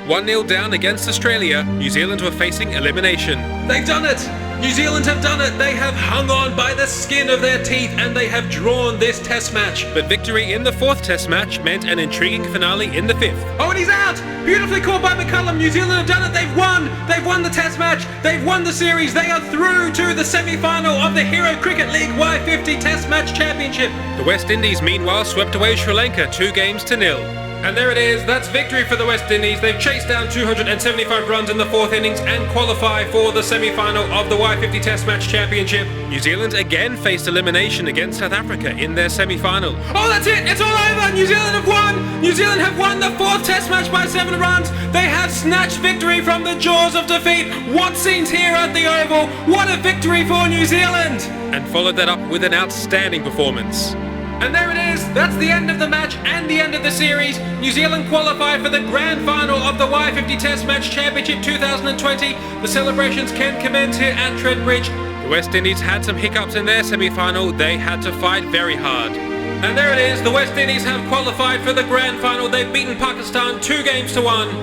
1-0 down against Australia, New Zealand were facing elimination. They've done it! New Zealand have done it! They have hung on by the skin of their teeth and they have drawn this test match. But victory in the 4th test match meant an intriguing finale in the 5th. Oh, and he's out! Beautifully caught by McCullum. New Zealand have done it. They've won! They've won the test match. They've won the series. They are through to the semi-final of the Hero Cricket League Y50 Test Match Championship. The West Indies, meanwhile, swept away Sri Lanka 2-0. And there it is, that's victory for the West Indies. They've chased down 275 runs in the 4th innings and qualify for the semi-final of the Y50 Test Match Championship. New Zealand again faced elimination against South Africa in their semi-final. Oh, that's it! It's all over! New Zealand have won! New Zealand have won the 4th Test Match by 7 runs. They have snatched victory from the jaws of defeat. What scenes here at the Oval! What a victory for New Zealand! And followed that up with an outstanding performance. And there it is, that's the end of the match and the end of the series. New Zealand qualify for the grand final of the Y50 Test Match Championship 2020. The celebrations can commence here at Trent Bridge. The West Indies had some hiccups in their semi-final. They had to fight very hard. And there it is, the West Indies have qualified for the grand final. They've beaten Pakistan 2-1.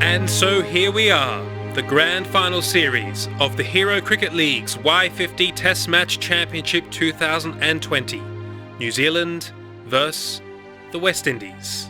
And so here we are, the grand final series of the Hero Cricket League's Y50 Test Match Championship 2020. New Zealand versus the West Indies.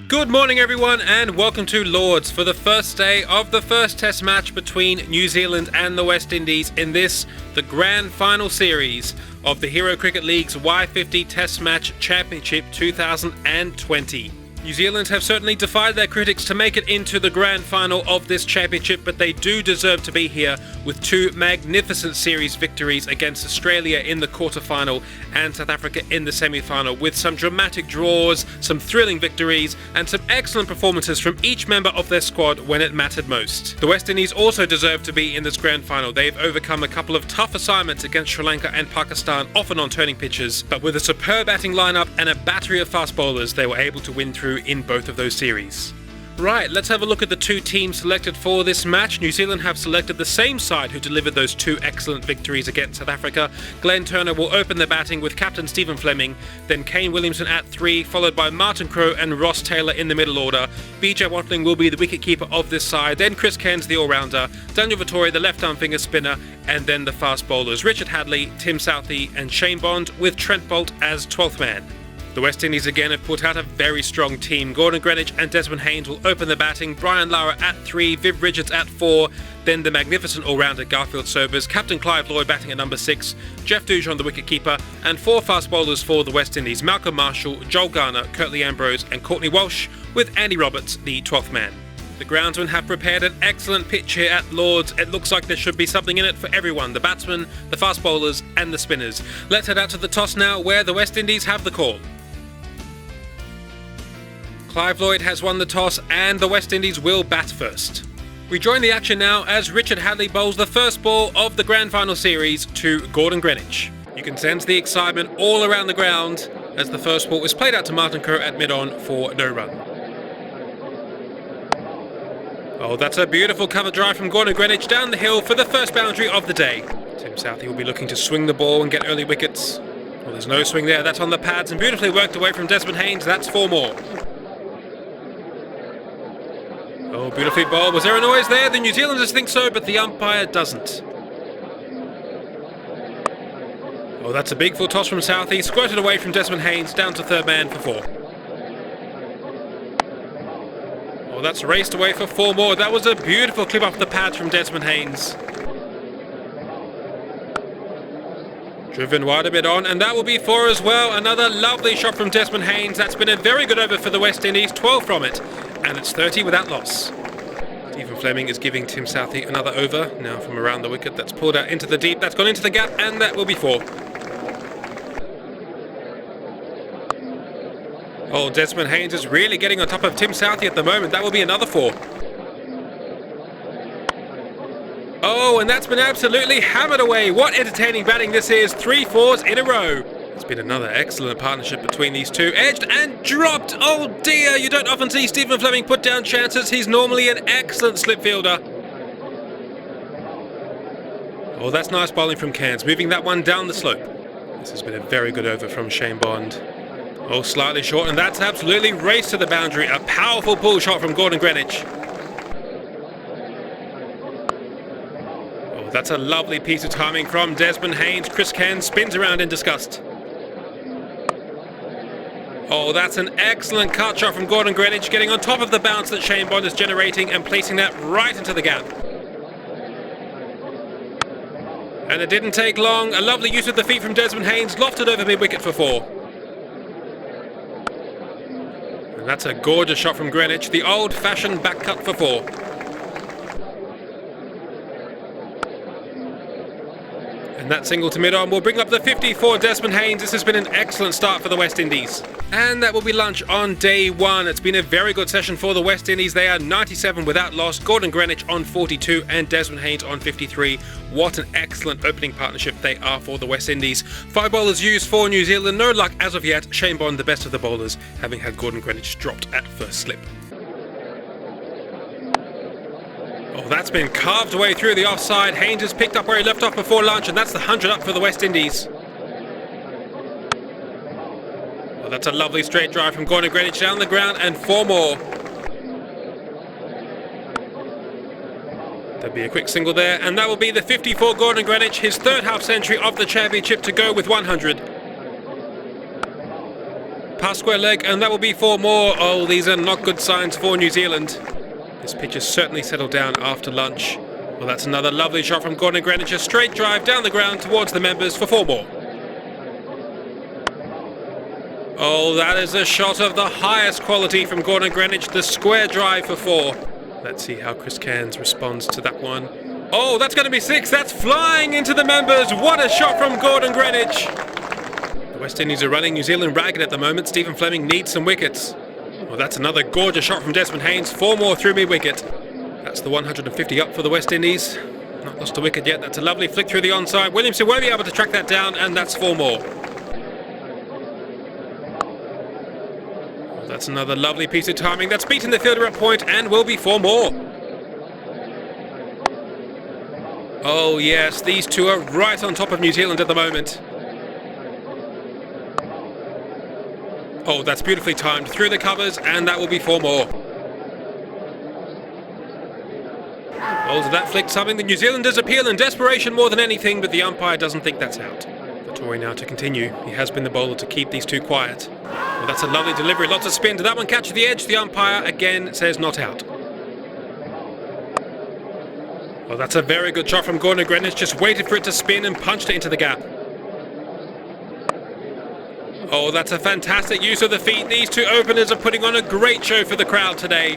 Good morning everyone and welcome to Lords for the first day of the first test match between New Zealand and the West Indies in this, the grand final series of the Hero Cricket League's Y50 Test Match Championship 2020. New Zealand have certainly defied their critics to make it into the grand final of this championship, but they do deserve to be here with 2 magnificent series victories against Australia in the quarterfinal and South Africa in the semi-final, with some dramatic draws, some thrilling victories, and some excellent performances from each member of their squad when it mattered most. The West Indies also deserve to be in this grand final. They've overcome a couple of tough assignments against Sri Lanka and Pakistan, often on turning pitches, but with a superb batting lineup and a battery of fast bowlers, they were able to win through in both of those series. Right, let's have a look at the 2 teams selected for this match. New Zealand have selected the same side who delivered those 2 excellent victories against South Africa. Glenn Turner will open the batting with captain Stephen Fleming, then Kane Williamson at 3, followed by Martin Crowe and Ross Taylor in the middle order. BJ Watling will be the wicketkeeper of this side, then Chris Cairns the all-rounder, Daniel Vettori the left-arm finger spinner, and then the fast bowlers Richard Hadlee, Tim Southee and Shane Bond, with Trent Boult as 12th man. The West Indies again have put out a very strong team. Gordon Greenwich and Desmond Haynes will open the batting, Brian Lara at 3, Viv Richards at 4, then the magnificent all-rounder Garfield Sobers, captain Clive Lloyd batting at number 6, Jeff Dujon the wicketkeeper, and 4 fast bowlers for the West Indies, Malcolm Marshall, Joel Garner, Curtly Ambrose and Courtney Walsh, with Andy Roberts the 12th man. The groundsmen have prepared an excellent pitch here at Lords. It looks like there should be something in it for everyone, the batsmen, the fast bowlers and the spinners. Let's head out to the toss now, where the West Indies have the call. Clive Lloyd has won the toss and the West Indies will bat first. We join the action now as Richard Hadlee bowls the first ball of the grand final series to Gordon Greenwich. You can sense the excitement all around the ground as the first ball is played out to Martin Crowe at mid-on for no run. Oh, that's a beautiful cover drive from Gordon Greenwich down the hill for the first boundary of the day. Tim Southee will be looking to swing the ball and get early wickets. Well, there's no swing there, that's on the pads and beautifully worked away from Desmond Haynes, that's 4 more. Oh, beautifully bowled. Was there a noise there? The New Zealanders think so, but the umpire doesn't. Oh, that's a big full toss from Southee, squirted away from Desmond Haynes, down to 3rd man for 4. Oh, that's raced away for 4 more. That was a beautiful clip off the pads from Desmond Haynes. Driven wide a bit on, and that will be 4 as well. Another lovely shot from Desmond Haynes. That's been a very good over for the West Indies, 12 from it. And it's 30 without loss. Stephen Fleming is giving Tim Southee another over. Now from around the wicket, that's pulled out into the deep. That's gone into the gap, and that will be 4. Oh, Desmond Haynes is really getting on top of Tim Southee at the moment. That will be another 4. Oh, and that's been absolutely hammered away. What entertaining batting this is. 3 fours in a row. It's been another excellent partnership between these two. Edged and dropped. Oh dear, you don't often see Stephen Fleming put down chances. He's normally an excellent slip fielder. Oh, that's nice bowling from Cairns, moving that one down the slope. This has been a very good over from Shane Bond. Oh, slightly short, and that's absolutely raced to the boundary. A powerful pull shot from Gordon Greenwich. Oh, that's a lovely piece of timing from Desmond Haynes. Chris Cairns spins around in disgust. Oh, that's an excellent cut shot from Gordon Greenwich, getting on top of the bounce that Shane Bond is generating and placing that right into the gap. And it didn't take long. A lovely use of the feet from Desmond Haynes, lofted over mid-wicket for 4. And that's a gorgeous shot from Greenwich, the old-fashioned back cut for 4. And that single to mid-on will bring up the 50 for Desmond Haynes. This has been an excellent start for the West Indies. And that will be lunch on day 1. It's been a very good session for the West Indies. They are 97 without loss. Gordon Greenwich on 42 and Desmond Haynes on 53. What an excellent opening partnership they are for the West Indies. 5 bowlers used for New Zealand. No luck as of yet. Shane Bond, the best of the bowlers, having had Gordon Greenwich dropped at first slip. Oh, that's been carved away through the offside. Haynes has picked up where he left off before lunch, and that's the 100 up for the West Indies. Well, that's a lovely straight drive from Gordon Greenwich down the ground, and 4 more. There'll be a quick single there, and that will be the 50 for Gordon Greenwich, his 3rd half century of the championship to go with 100. Past square leg, and that will be 4 more. Oh, these are not good signs for New Zealand. This pitch has certainly settled down after lunch. Well, that's another lovely shot from Gordon Greenwich. A straight drive down the ground towards the members for 4 more. Oh, that is a shot of the highest quality from Gordon Greenwich. The square drive for 4. Let's see how Chris Cairns responds to that one. Oh, that's going to be 6. That's flying into the members. What a shot from Gordon Greenwich. The West Indies are running New Zealand ragged at the moment. Stephen Fleming needs some wickets. Well, that's another gorgeous shot from Desmond Haynes. 4 more through mid-wicket. That's the 150 up for the West Indies. Not lost a wicket yet. That's a lovely flick through the onside. Williamson won't be able to track that down, and that's 4 more. Well, that's another lovely piece of timing. That's beaten the fielder at point and will be 4 more. Oh yes, these two are right on top of New Zealand at the moment. Oh, that's beautifully timed through the covers, and that will be 4 more. Oh, so that flicked something. The New Zealanders appeal in desperation more than anything, but the umpire doesn't think that's out. The Tory now to continue. He has been the bowler to keep these two quiet. Well, that's a lovely delivery. Lots of spin. Did that one catch the edge? The umpire again says not out. Well, that's a very good shot from Gordon Greenwich. Just waited for it to spin and punched it into the gap. Oh, that's a fantastic use of the feet. These two openers are putting on a great show for the crowd today.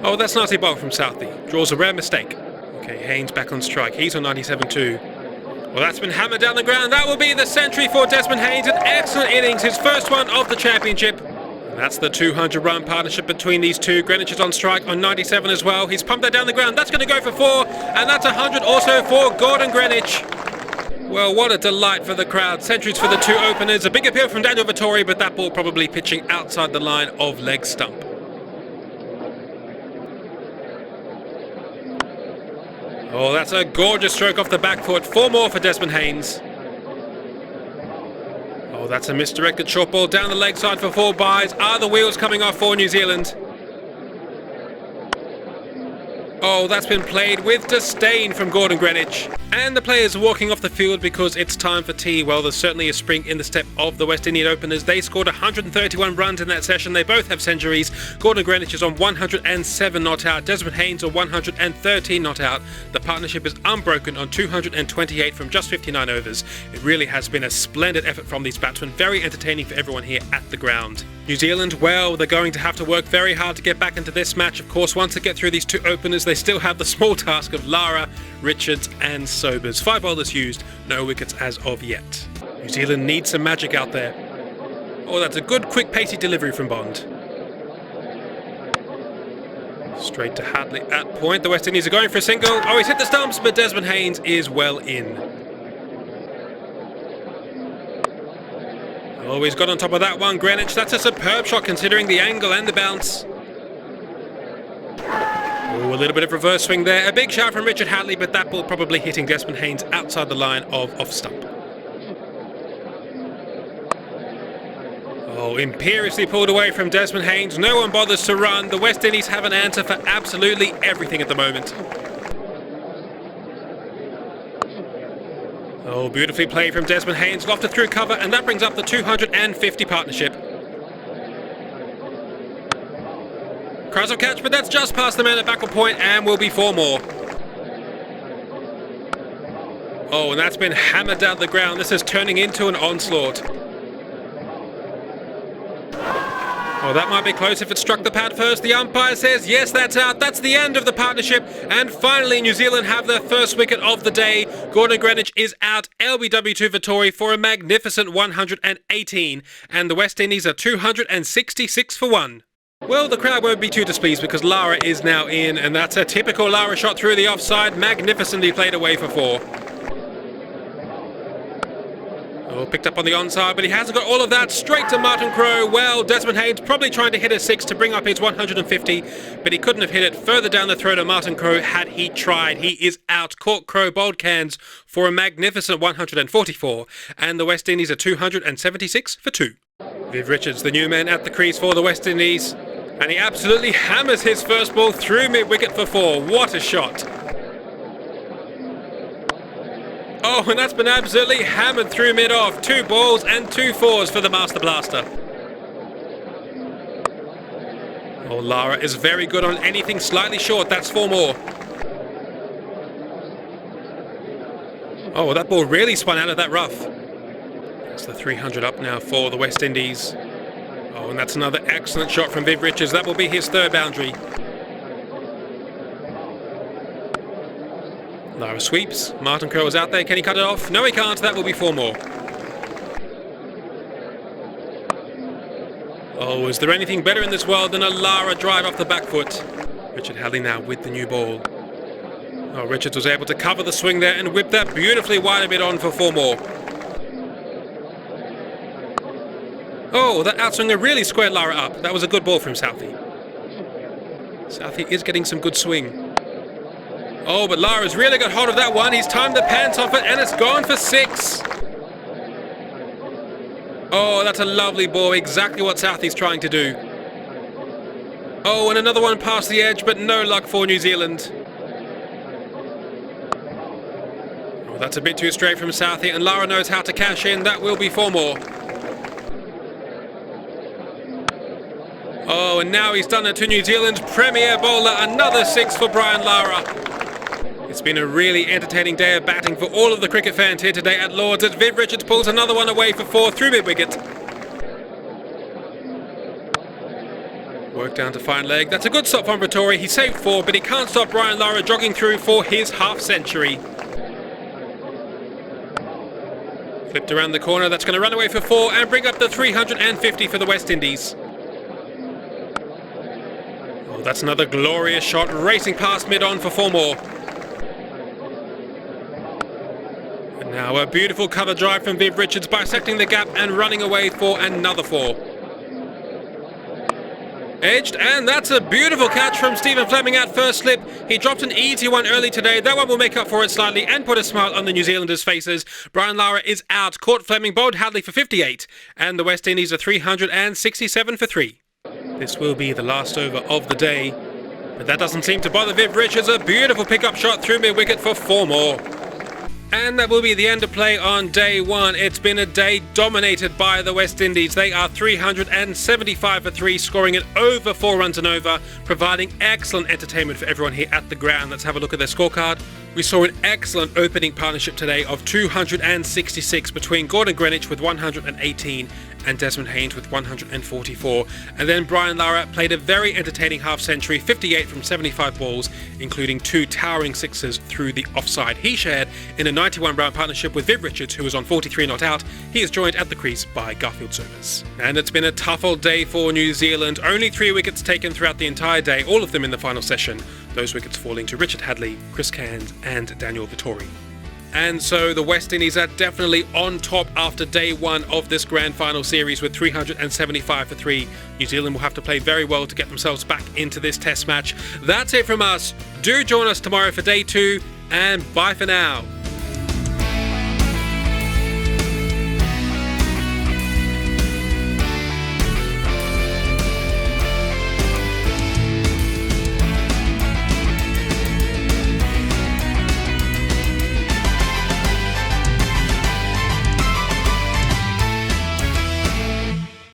Oh, that's nasty ball from Southey. Draws a rare mistake. Okay, Haynes back on strike. He's on 97 too. Well, that's been hammered down the ground. That will be the century for Desmond Haynes. An excellent innings, his first one of the championship. And that's the 200-run partnership between these two. Greenwich is on strike on 97 as well. He's pumped that down the ground. That's going to go for 4. And that's 100 also for Gordon Greenwich. Well, what a delight for the crowd. Centuries for the two openers. A big appeal from Daniel Vettori, but that ball probably pitching outside the line of leg stump. Oh, that's a gorgeous stroke off the back foot. 4 more for Desmond Haynes. Oh, that's a misdirected short ball down the leg side for 4 byes. Are the wheels coming off for New Zealand? Oh, that's been played with disdain from Gordon Greenwich. And the players are walking off the field because it's time for tea. Well, there's certainly a spring in the step of the West Indian openers. They scored 131 runs in that session. They both have centuries. Gordon Greenwich is on 107 not out. Desmond Haynes on 113 not out. The partnership is unbroken on 228 from just 59 overs. It really has been a splendid effort from these batsmen. Very entertaining for everyone here at the ground. New Zealand, well, they're going to have to work very hard to get back into this match. Of course, once they get through these two openers, they still have the small task of Lara, Richards and Sobers. 5 bowlers used, no wickets as of yet. New Zealand needs some magic out there. Oh, that's a good, quick, pacey delivery from Bond. Straight to Hadley at point. The West Indies are going for a single. Oh, he's hit the stumps, but Desmond Haynes is well in. Oh, he's got on top of that one, Greenwich. That's a superb shot considering the angle and the bounce. Oh, a little bit of reverse swing there. A big shot from Richard Hadley, but that ball probably hitting Desmond Haynes outside the line of off stump. Oh, imperiously pulled away from Desmond Haynes. No one bothers to run. The West Indies have an answer for absolutely everything at the moment. Oh, beautifully played from Desmond Haynes. Lofted through cover, and that brings up the 250 partnership. Cries of catch, but that's just past the man at backward point and will be 4 more. Oh, and that's been hammered down the ground. This is turning into an onslaught. Oh, that might be close if it struck the pad first. The umpire says, yes, that's out. That's the end of the partnership. And finally, New Zealand have their first wicket of the day. Gordon Greenwich is out. LBW2 Vittori for a magnificent 118. And the West Indies are 266 for 1. Well, the crowd won't be too displeased because Lara is now in. And that's a typical Lara shot through the offside. Magnificently played away for 4. Oh, picked up on the onside, but he hasn't got all of that. Straight to Martin Crowe. Well, Desmond Haynes probably trying to hit a 6 to bring up his 150, but he couldn't have hit it further down the throat of Martin Crowe had he tried. He is out. Caught Crowe bowled cans for a magnificent 144, and the West Indies are 276 for 2. Viv Richards, the new man at the crease for the West Indies, and he absolutely hammers his first ball through mid-wicket for 4. What a shot. Oh, and that's been absolutely hammered through mid-off. 2 balls and 2 fours for the Master Blaster. Oh, Lara is very good on anything slightly short. That's 4 more. Oh, that ball really spun out of that rough. That's the 300 up now for the West Indies. Oh, and that's another excellent shot from Viv Richards. That will be his 3rd boundary. Lara sweeps. Martin Crowe is out there. Can he cut it off? No, he can't. That will be 4 more. Oh, is there anything better in this world than a Lara drive off the back foot? Richard Hadley now with the new ball. Oh, Richards was able to cover the swing there and whip that beautifully wide a bit on for 4 more. Oh, that outswinger really squared Lara up. That was a good ball from Southey. Southey is getting some good swing. Oh, but Lara's really got hold of that one. He's timed the pants off it, and it's gone for 6. Oh, that's a lovely ball. Exactly what Southey's trying to do. Oh, and another one past the edge, but no luck for New Zealand. Oh, that's a bit too straight from Southey, and Lara knows how to cash in. That will be 4 more. Oh, and now he's done it to New Zealand's premier bowler. Another 6 for Brian Lara. It's been a really entertaining day of batting for all of the cricket fans here today at Lord's as Viv Richards pulls another one away for 4 through mid-wicket. Work down to fine leg. That's a good stop from Vittori. He saved 4, but he can't stop Brian Lara jogging through for his half-century. Flipped around the corner. That's going to run away for 4 and bring up the 350 for the West Indies. Oh, that's another glorious shot racing past mid-on for 4 more. Now a beautiful cover drive from Viv Richards bisecting the gap and running away for another 4. Edged, and that's a beautiful catch from Stephen Fleming at first slip. He dropped an easy one early today. That one will make up for it slightly and put a smile on the New Zealanders' faces. Brian Lara is out. Caught Fleming, bowled Hadley for 58. And the West Indies are 367 for 3. This will be the last over of the day. But that doesn't seem to bother Viv Richards. A beautiful pickup shot through mid-wicket for 4 more. And that will be the end of play on day 1. It's been a day dominated by the West Indies. They are 375 for 3, scoring it over 4 runs and over, providing excellent entertainment for everyone here at the ground. Let's have a look at their scorecard. We saw an excellent opening partnership today of 266 between Gordon Greenwich with 118 and Desmond Haynes with 144. And then Brian Lara played a very entertaining half-century, 58 from 75 balls, including 2 towering sixes through the offside. He shared in a 91-round partnership with Viv Richards, who was on 43 not out. He is joined at the crease by Garfield Sobers. And it's been a tough old day for New Zealand. Only 3 wickets taken throughout the entire day, all of them in the final session. Those wickets falling to Richard Hadlee, Chris Cairns and Daniel Vettori. And so the West Indies are definitely on top after day 1 of this grand final series with 375 for 3. New Zealand will have to play very well to get themselves back into this test match. That's it from us. Do join us tomorrow for day 2, and bye for now.